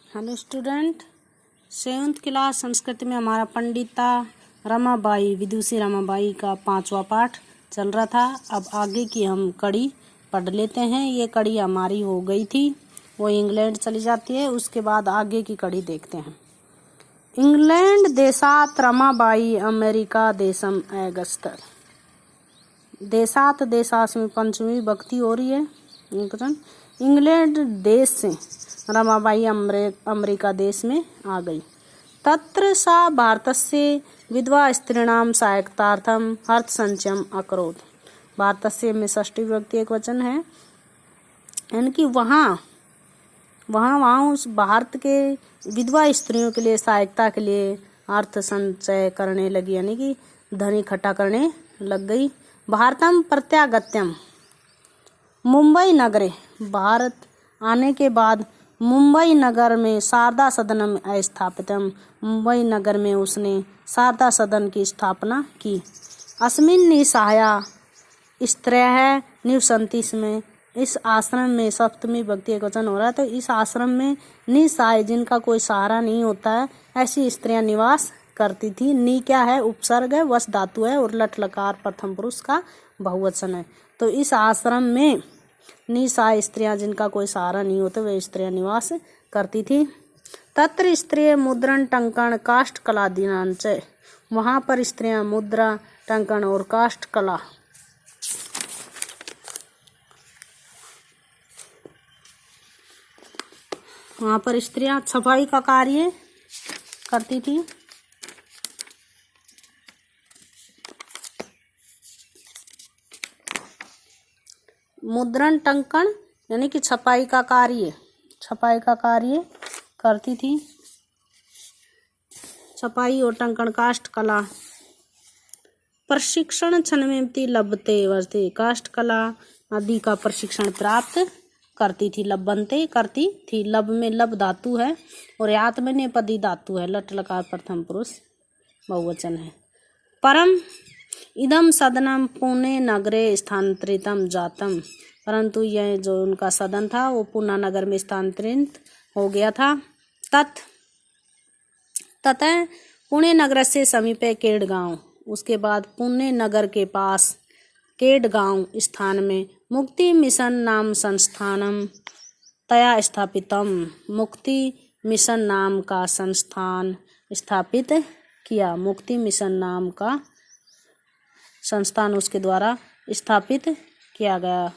Hello student, 7th class Sanskrit में हमारा पंडिता रमाबाई विदुषी रमाबाई का 5वां पाठ चल रहा था। अब आगे की हम कड़ी पढ़ लेते हैं। ये कड़ी हमारी हो गई थी, वो इंग्लैंड चली जाती है। उसके बाद आगे की कड़ी देखते हैं। इंग्लैंड देशात रमाबाई अमेरिका देशम अगस्तर। देशात देशास में पंचमी विभक्ति हो रही है। इंग्लैंड देश से रमाबाई अमेरिका देश में आ गई। तत्र सा भारतस्य विधवा स्त्रीणाम सहायतार्थम अर्थ संचयम अकरोत्। भारतस्य में षष्ठी विभक्ति एक वचन है, यानी कि वहाँ उस भारत के विधवा स्त्रियों के लिए सहायता के लिए अर्थ संचय करने लगी, यानी कि धन इकट्ठा करने लग गई। भारतम प्रत्यागत्यम मुंबई नगरे। भारत आने के बाद मुंबई नगर में शारदा सदनम स्थापितम। मुंबई नगर में उसने शारदा सदन की स्थापना की। अस्मिन् निसाया स्त्रयः निवसन्ति। इसमें इस आश्रम में सप्तमी विभक्ति एक वचन हो रहा है, तो इस आश्रम में निसाय जिनका कोई सहारा नहीं होता है ऐसी स्त्रियां निवास करती थी। नी क्या है? उपसर्ग है, वश धातु है और लट लकार प्रथम पुरुष का बहुवचन है। तो इस आश्रम में निसाय स्त्रियां जिनका कोई सहारा नहीं होता वे स्त्रियां निवास करती थी। तत्र स्त्रिय मुद्रण टंकन काष्ठ कलादीनांच। वहाँ पर स्त्रियां मुद्रा टंकन और काष्ठ कला वहाँ पर स्त्रियां छपाई का कार्य करती थी। मुद्रण टंकन यानी कि छपाई का कार्य करती थी। छपाई और टंकन काष्ठ कला। प्रशिक्षण छनमेति लभते वर्ते। काष्ठ कला आदि का प्रशिक्षण प्राप्त करती थी। लभन्ते करती थी। लब में लब धातु है और यात में नेपदी धातु है। लट लकार प्रथम पुरुष बहुवचन है। परम इदम सदनम पुणे नगरे स्थानांतरितम जातम। परंतु यह जो उनका सदन था वो पुणे नगर में स्थानांतरित हो गया था। ततः पुणे नगर से समीपे केडगांव। उसके बाद पुणे नगर के पास केडगांव स्थान में मुक्ति मिशन नाम संस्थानम तया स्थापितम। मुक्ति मिशन नाम का संस्थान स्थापित किया। मुक्ति मिशन नाम का संस्थान उसके द्वारा स्थापित किया गया।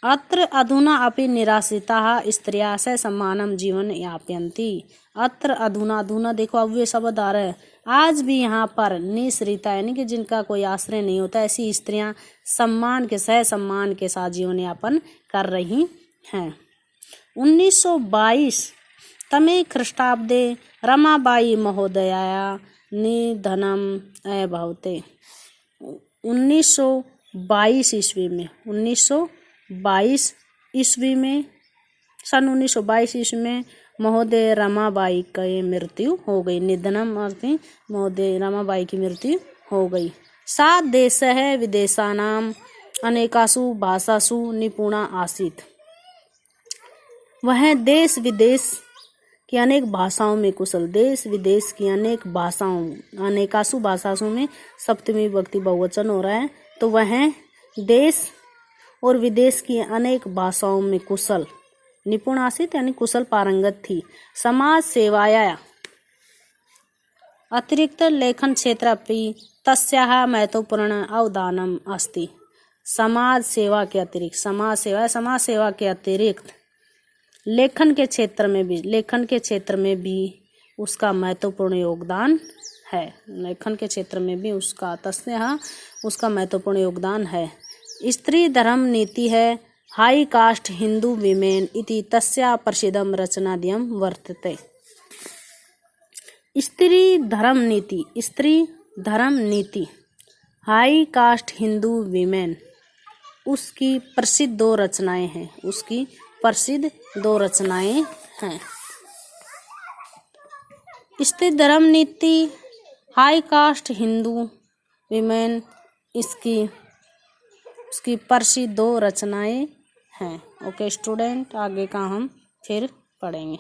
अत्र अधुना अपि निराश्रिताः स्त्रियः सम्मानम जीवन यापयन्ति। अत्र अधुना, अधुना देखो अब वे शब्द आ रहे हैं। आज भी यहाँ पर निश्रिता यानी कि जिनका कोई आश्रय नहीं होता ऐसी स्त्रियां सम्मान के साथ जीवन यापन कर रही हैं। 1922 तमे ख्रीष्टाब्दे रमाबाई महोदयाया निधनम अभवते। 1922 ईस्वी में सन 1922 ईस्वी में महोदय रमाबाई की मृत्यु हो गई। निधनम अर्थी महोदय रमाबाई की मृत्यु हो गई। सा देशः विदेशानाम अनेकासु भाषासु निपुणा आसीत्। वह देश विदेश की अनेक भाषाओं में कुशल। देश विदेश की अनेक भाषाओं, अनेकासु भाषाओं में सप्तमी विभक्ति बहुवचन हो रहा है, तो वह देश और विदेश की अनेक भाषाओं में कुशल निपुण आसीत यानी कुशल पारंगत थी। समाज सेवाया अतिरिक्त लेखन क्षेत्र अपि तस्याः महत्वपूर्ण अवदानम अस्ति। समाज सेवा के अतिरिक्त लेखन के क्षेत्र में भी उसका महत्वपूर्ण योगदान है। लेखन के क्षेत्र में भी उसका महत्वपूर्ण योगदान है। स्त्री धर्म नीति है हाई कास्ट हिंदू विमेन इति तस्या प्रसिद्धम रचनाद्यम वर्तते। स्त्री धर्म नीति हाई कास्ट हिंदू विमेन उसकी प्रसिद्ध दो रचनाएं हैं। स्त्री धर्म नीति हाई कास्ट हिंदू विमेन उसकी प्रसिद्ध दो रचनाएं हैं। ओके स्टूडेंट, आगे का हम फिर पढ़ेंगे।